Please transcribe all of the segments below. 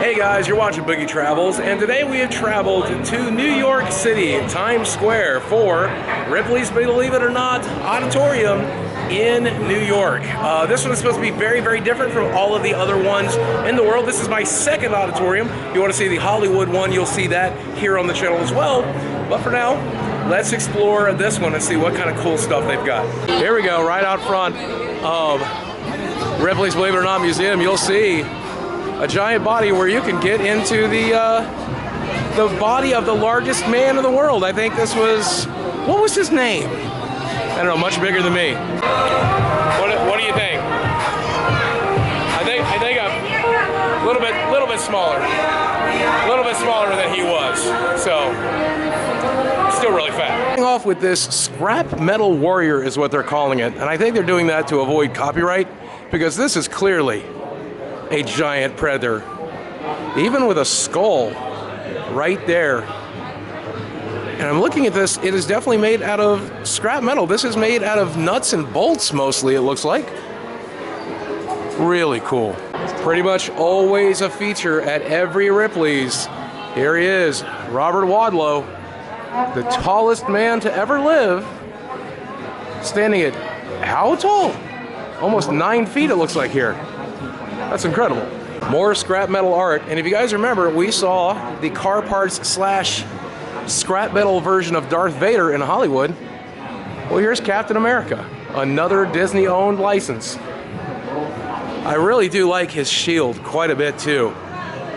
Hey guys, you're watching Boogie Travels, and today we have traveled to New York City, Times Square, for Ripley's, believe it or not, Odditorium in New York. This one is supposed to be very, very different from all of the other ones in the world. This is my second Odditorium. If you want to see the Hollywood one, you'll see that here on the channel as well. But for now, let's explore this one and see what kind of cool stuff they've got. Here we go, right out front of Ripley's Believe It or Not Museum. You'll see a giant body where you can get into the body of the largest man in the world. I think this was, what was his name? I don't know, much bigger than me. What do you think? I think a little bit smaller. A little bit smaller than he was. So, still really fat. Starting off with this scrap metal warrior is what they're calling it. And I think they're doing that to avoid copyright, because this is clearly a giant predator, even with a skull right there. And I'm looking at this, it is definitely made out of scrap metal. This is made out of nuts and bolts mostly, it looks like. Really cool. Pretty much always a feature at every Ripley's. Here he is, Robert Wadlow, the tallest man to ever live, standing at how tall? Almost 9 feet it looks like here. That's incredible. More scrap metal art, and if you guys remember, we saw the car parts / scrap metal version of Darth Vader in Hollywood. Well, here's Captain America, another Disney-owned license. I really do like his shield quite a bit too.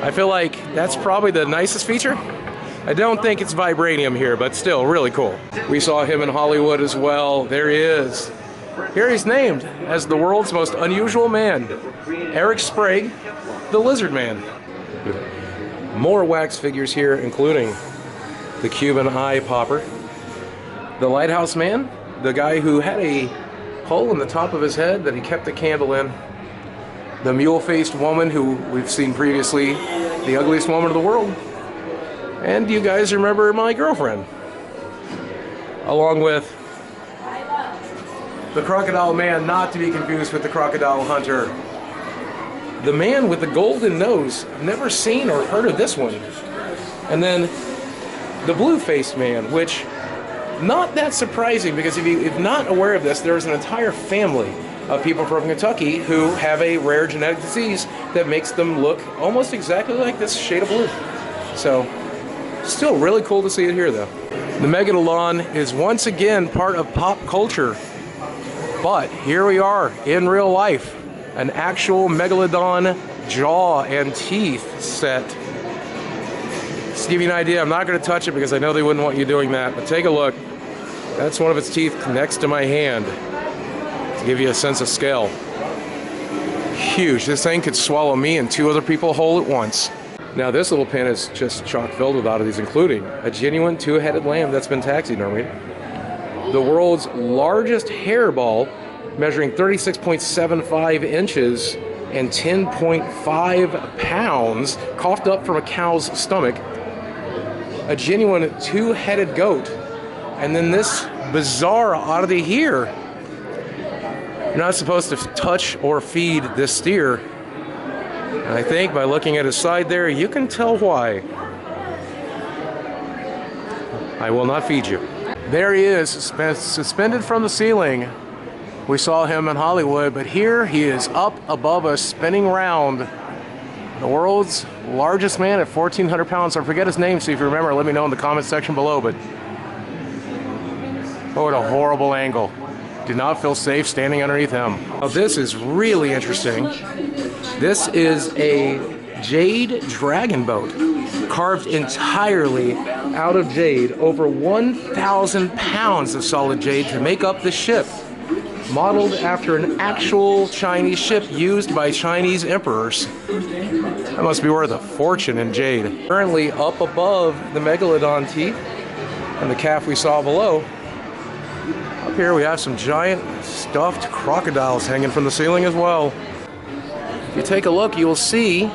I feel like that's probably the nicest feature. I don't think it's vibranium here, but still really cool. We saw him in Hollywood as well. There he is. Here he's named as the world's most unusual man, Eric Sprague, the Lizard Man. More wax figures here, including the Cuban eye popper, the lighthouse man, the guy who had a hole in the top of his head that he kept the candle in, the mule-faced woman who we've seen previously, the ugliest woman in the world, and you guys remember my girlfriend, along with the Crocodile Man, not to be confused with the Crocodile Hunter. The man with the golden nose. Never seen or heard of this one. And then the blue-faced man, which not that surprising, because if you're not aware of this, there's an entire family of people from Kentucky who have a rare genetic disease that makes them look almost exactly like this shade of blue. So, still really cool to see it here though. The Megalodon is once again part of pop culture. But here we are in real life, an actual Megalodon jaw and teeth set. Just to give you an idea, I'm not going to touch it because I know they wouldn't want you doing that, but take a look. That's one of its teeth next to my hand, to give you a sense of scale. Huge. This thing could swallow me and 2 other people whole at once. Now this little pen is just chock filled with oddities, including a genuine 2-headed lamb that's been taxidermied, the world's largest hairball, measuring 36.75 inches and 10.5 pounds, coughed up from a cow's stomach, a genuine 2-headed goat, and then this bizarre oddity here. You're not supposed to touch or feed this steer, and I think by looking at his side there, you can tell why. I will not feed you. There he is, suspended from the ceiling. We saw him in Hollywood, but here he is up above us, spinning round. The world's largest man at 1,400 pounds. I forget his name, so if you remember, let me know in the comment section below. But oh, what a horrible angle. Did not feel safe standing underneath him. Now this is really interesting. This is a Jade dragon boat, carved entirely out of jade, over 1,000 pounds of solid jade to make up the ship, modeled after an actual Chinese ship used by Chinese emperors. That must be worth a fortune in jade. Currently up above the Megalodon teeth and the calf we saw below, up here we have some giant stuffed crocodiles hanging from the ceiling as well. If you take a look, you will see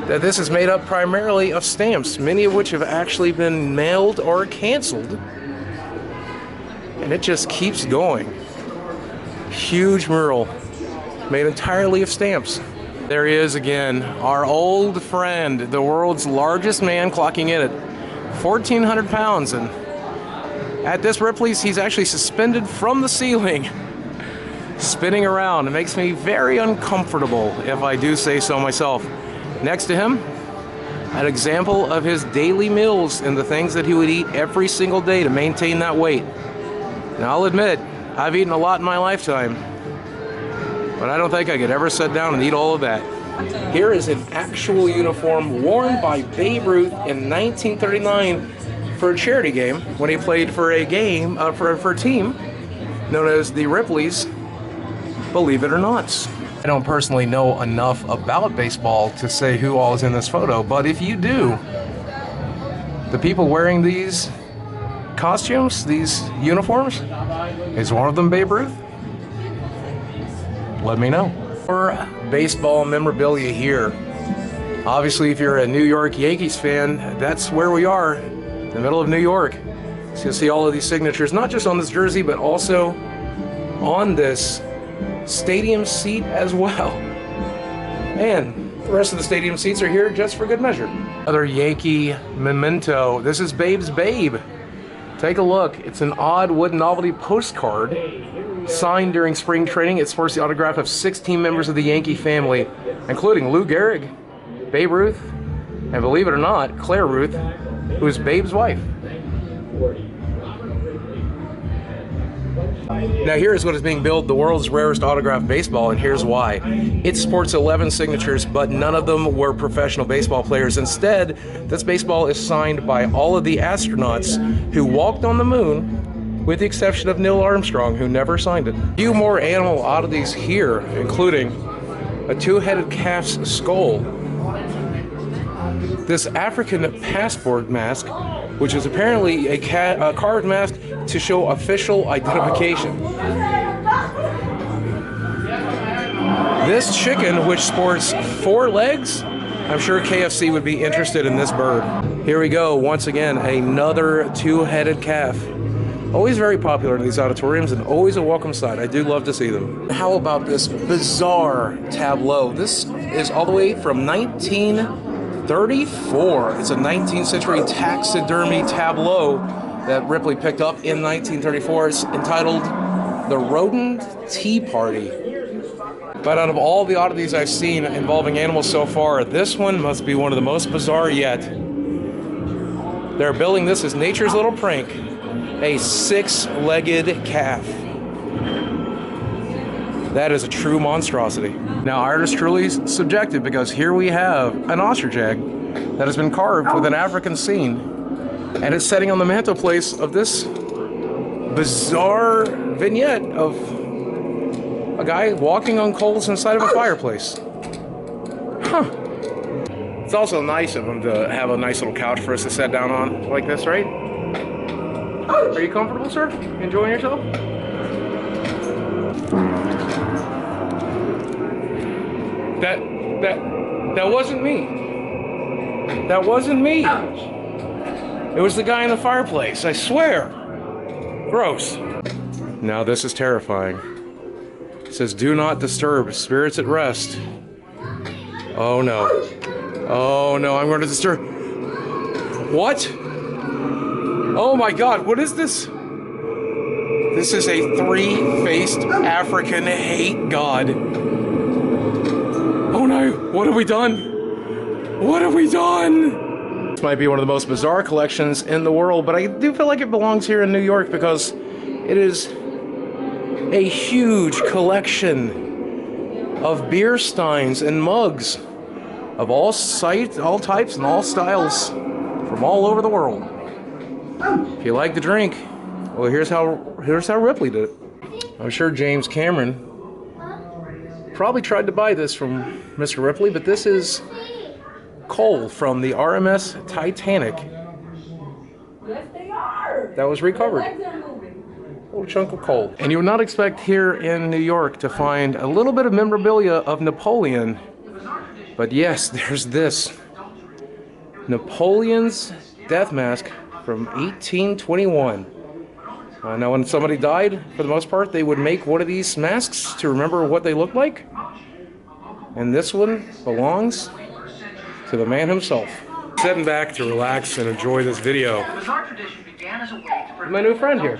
that this is made up primarily of stamps, many of which have actually been mailed or canceled. And it just keeps going. Huge mural made entirely of stamps. There he is again, our old friend, the world's largest man, clocking in at 1,400 pounds. And at this Ripley's, he's actually suspended from the ceiling, spinning around. It makes me very uncomfortable, if I do say so myself. Next to him, an example of his daily meals and the things that he would eat every single day to maintain that weight. Now, I'll admit, I've eaten a lot in my lifetime, but I don't think I could ever sit down and eat all of that. Here is an actual uniform worn by Babe Ruth in 1939 for a charity game when he played for a game, for a team known as the Ripleys, believe it or not. I don't personally know enough about baseball to say who all is in this photo, but if you do, the people wearing these costumes, these uniforms, is one of them Babe Ruth? Let me know. For baseball memorabilia here, obviously if you're a New York Yankees fan, that's where we are, in the middle of New York. So you'll see all of these signatures, not just on this jersey, but also on this stadium seat as well. And the rest of the stadium seats are here just for good measure. Another Yankee memento. This is Babe's Babe. Take a look. It's an odd wood novelty postcard signed during spring training. It sports the autograph of 16 members of the Yankee family, including Lou Gehrig, Babe Ruth, and believe it or not, Claire Ruth, who is Babe's wife. Now here's what is being billed the world's rarest autographed baseball, and here's why. It sports 11 signatures, but none of them were professional baseball players. Instead, this baseball is signed by all of the astronauts who walked on the moon, with the exception of Neil Armstrong, who never signed it. A few more animal oddities here, including a two-headed calf's skull, this African passport mask, which is apparently a carved mask to show official identification. This chicken, which sports 4 legs, I'm sure KFC would be interested in this bird. Here we go, once again, another two-headed calf. Always very popular in these auditoriums and always a welcome sight. I do love to see them. How about this bizarre tableau? This is all the way from 1934. It's a 19th century taxidermy tableau that Ripley picked up in 1934. It's entitled The Rodent Tea Party. But out of all the oddities I've seen involving animals so far, this one must be one of the most bizarre yet. They're billing this as nature's little prank, a 6-legged calf. That is a true monstrosity. Now, artist truly subjective, because here we have an ostrich egg that has been carved with an African scene, and it's sitting on the mantelpiece of this bizarre vignette of a guy walking on coals inside of a fireplace. Huh. It's also nice of him to have a nice little couch for us to sit down on like this, right? Are you comfortable, sir? Enjoying yourself? That wasn't me. That wasn't me. It was the guy in the fireplace, I swear. Gross. Now this is terrifying. It says, do not disturb, spirits at rest. Oh no. Oh no, I'm going to disturb. What? Oh my God, what is this? This is a 3-faced African hate god. Oh no, what have we done? What have we done? This might be one of the most bizarre collections in the world, but I do feel like it belongs here in New York because it is a huge collection of beer steins and mugs of all types and all styles from all over the world. If you like to drink, well, here's how Ripley did it. I'm sure James Cameron probably tried to buy this from Mr. Ripley, but this is coal from the RMS Titanic that was recovered. A little chunk of coal. And you would not expect here in New York to find a little bit of memorabilia of Napoleon, but yes, there's this. Napoleon's death mask from 1821. Now when somebody died, for the most part, they would make one of these masks to remember what they looked like. And this one belongs to the man himself. Sitting back to relax and enjoy this video. My new friend here.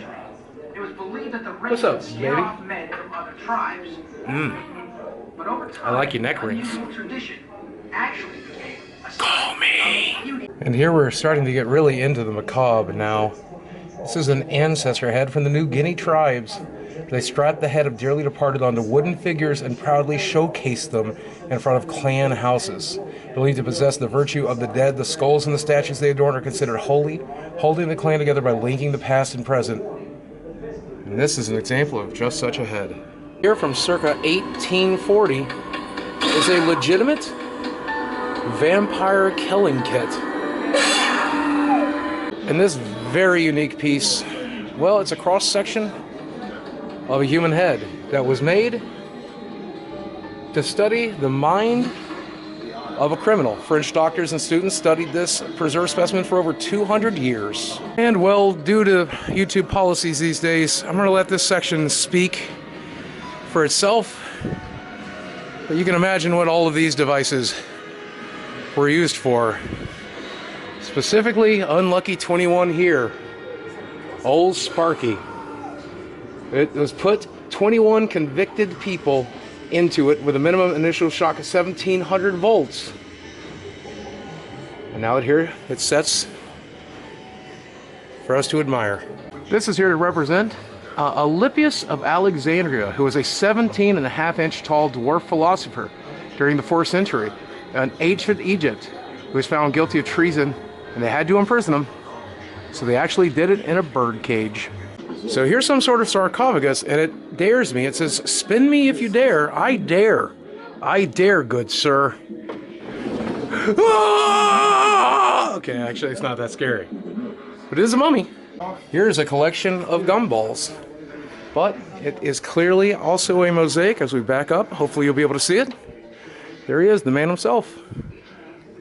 What's up, baby? I like your neck rings. Call me. And here we're starting to get really into the macabre now. This is an ancestor head from the New Guinea tribes. They strap the head of dearly departed onto wooden figures and proudly showcase them in front of clan houses. Believed to possess the virtue of the dead, the skulls and the statues they adorn are considered holy, holding the clan together by linking the past and present. And this is an example of just such a head. Here from circa 1840 is a legitimate vampire killing kit. And this very unique piece, well, it's a cross-section of a human head that was made to study the mind of a criminal. French doctors and students studied this preserved specimen for over 200 years. And well, due to YouTube policies these days, I'm going to let this section speak for itself. But you can imagine what all of these devices were used for. Specifically, Unlucky 21 here. Old Sparky. It was put 21 convicted people into it with a minimum initial shock of 1700 volts. And now here it sets for us to admire. This is here to represent Alypius of Alexandria, who was a 17.5-inch tall dwarf philosopher during the 4th century in ancient Egypt, who was found guilty of treason, and they had to imprison him. So they actually did it in a bird cage. So here's some sort of sarcophagus, and it dares me. It says, "Spin me if you dare. I dare. I dare, good sir." Ah! Okay, actually, it's not that scary. But it is a mummy. Here's a collection of gumballs. But it is clearly also a mosaic as we back up. Hopefully you'll be able to see it. There he is, the man himself,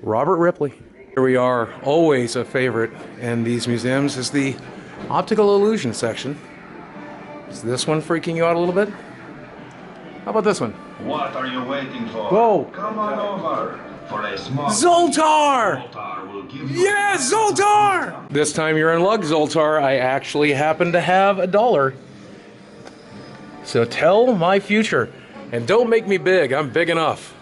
Robert Ripley. Here we are. Always a favorite in these museums is the optical illusion section. Is this one freaking you out a little bit? How about this one? What are you waiting for? Whoa! Come on over for a small Zoltar! Zoltar will give you Yes, Zoltar! This time you're in luck, Zoltar. I actually happen to have $1. So tell my future. And don't make me big. I'm big enough.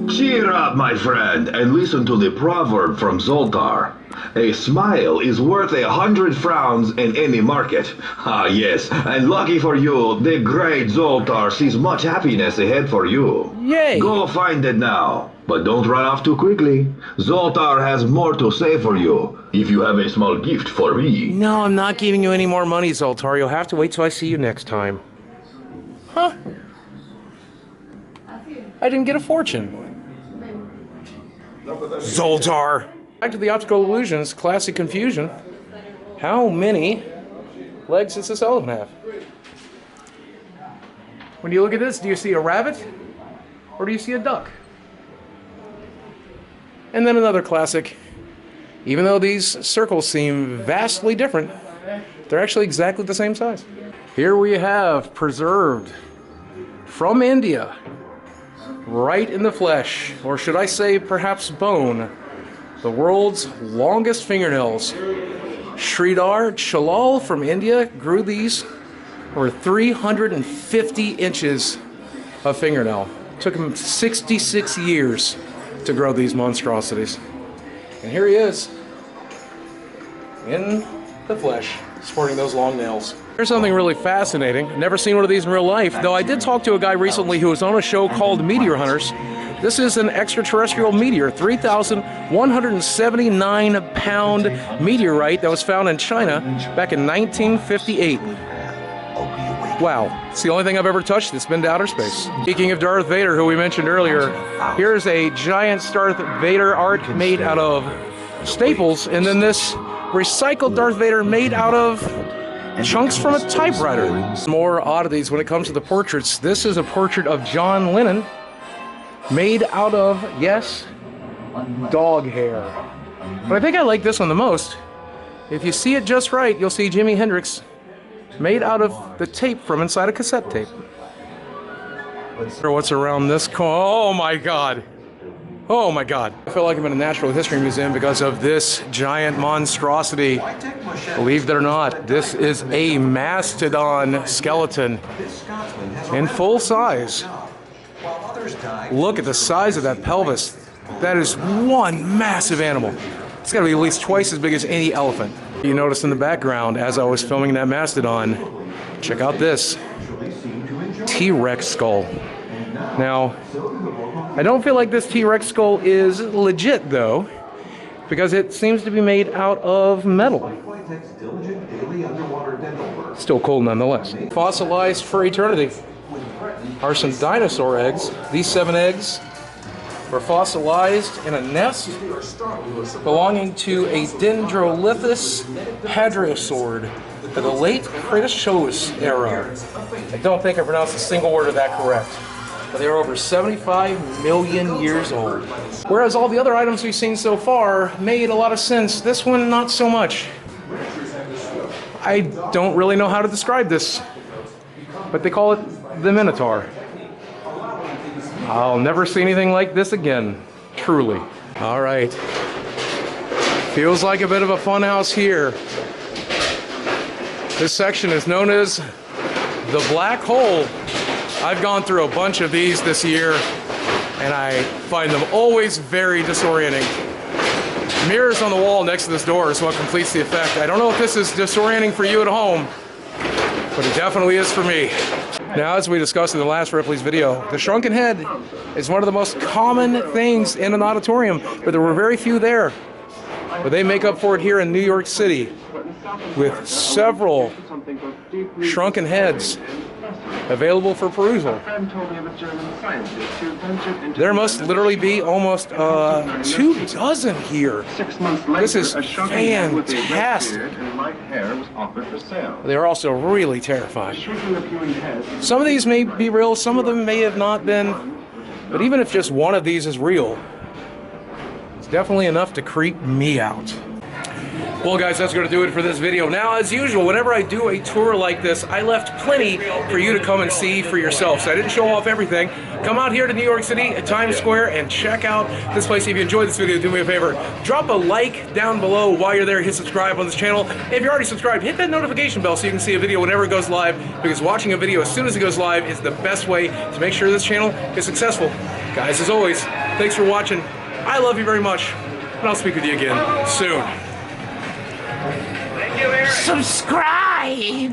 Cheer up, my friend, and listen to the proverb from Zoltar. A smile is worth 100 frowns in any market. Ah, yes, and lucky for you, the great Zoltar sees much happiness ahead for you. Yay! Go find it now, but don't run off too quickly. Zoltar has more to say for you, if you have a small gift for me. No, I'm not giving you any more money, Zoltar. You'll have to wait till I see you next time. Huh? I didn't get a fortune. Zoltar! Back to the optical illusions, classic confusion. How many legs does this elephant have? When you look at this, do you see a rabbit? Or do you see a duck? And then another classic. Even though these circles seem vastly different, they're actually exactly the same size. Here we have preserved from India, right in the flesh, or should I say perhaps bone, the world's longest fingernails. Sridhar Chalal from India grew these over 350 inches of fingernail. It took him 66 years to grow these monstrosities. And here he is, in the flesh, sporting those long nails. Here's something really fascinating. Never seen one of these in real life, though I did talk to a guy recently who was on a show called Meteor Hunters. This is an extraterrestrial meteor, 3,179-pound meteorite that was found in China back in 1958. Wow, it's the only thing I've ever touched that's been to outer space. Speaking of Darth Vader, who we mentioned earlier, here's a giant Darth Vader art made out of staples, and then this recycled Darth Vader made out of chunks from a typewriter. More oddities when it comes to the portraits. This is a portrait of John Lennon made out of, yes, dog hair. But I think I like this one the most. If you see it just right, you'll see Jimi Hendrix made out of the tape from inside a cassette tape. What's around this corner? Oh my god. Oh my god. I feel like I'm in a natural history museum because of this giant monstrosity. Believe it or not, this is a Mastodon Skeleton in full size. Look at the size of that pelvis. That is one massive animal. It's got to be at least twice as big as any elephant. You notice in the background as I was filming that Mastodon, check out this T-Rex skull. Now, I don't feel like this T-Rex skull is legit though, because it seems to be made out of metal. Still cool nonetheless. Fossilized for eternity are some dinosaur eggs. These 7 eggs were fossilized in a nest belonging to a Dendrolithus hadrosaur of the late Cretaceous era. I don't think I pronounced a single word of that correct. But they are over 75 million years old. Whereas all the other items we've seen so far made a lot of sense, this one not so much. I don't really know how to describe this, but they call it the Minotaur. I'll never see anything like this again, truly. All right. Feels like a bit of a fun house here. This section is known as the Black Hole. I've gone through a bunch of these this year, and I find them always very disorienting. Mirrors on the wall next to this door is what completes the effect. I don't know if this is disorienting for you at home, but it definitely is for me. Now, as we discussed in the last Ripley's video, the Shrunken Head is one of the most common things in an auditorium, but there were very few there. But they make up for it here in New York City with several Shrunken Heads available for perusal. There must literally be almost 24 here. This is fantastic. They're also really terrifying. Some of these may be real, some of them may have not been, but even if just one of these is real, it's definitely enough to creep me out. Well guys, that's going to do it for this video. Now, as usual, whenever I do a tour like this, I left plenty for you to come and see for yourself. So I didn't show off everything. Come out here to New York City at Times Square and check out this place. If you enjoyed this video, do me a favor. Drop a like down below while you're there. Hit subscribe on this channel. If you're already subscribed, hit that notification bell so you can see a video whenever it goes live, because watching a video as soon as it goes live is the best way to make sure this channel is successful. Guys, as always, thanks for watching. I love you very much, and I'll speak with you again soon. Subscribe!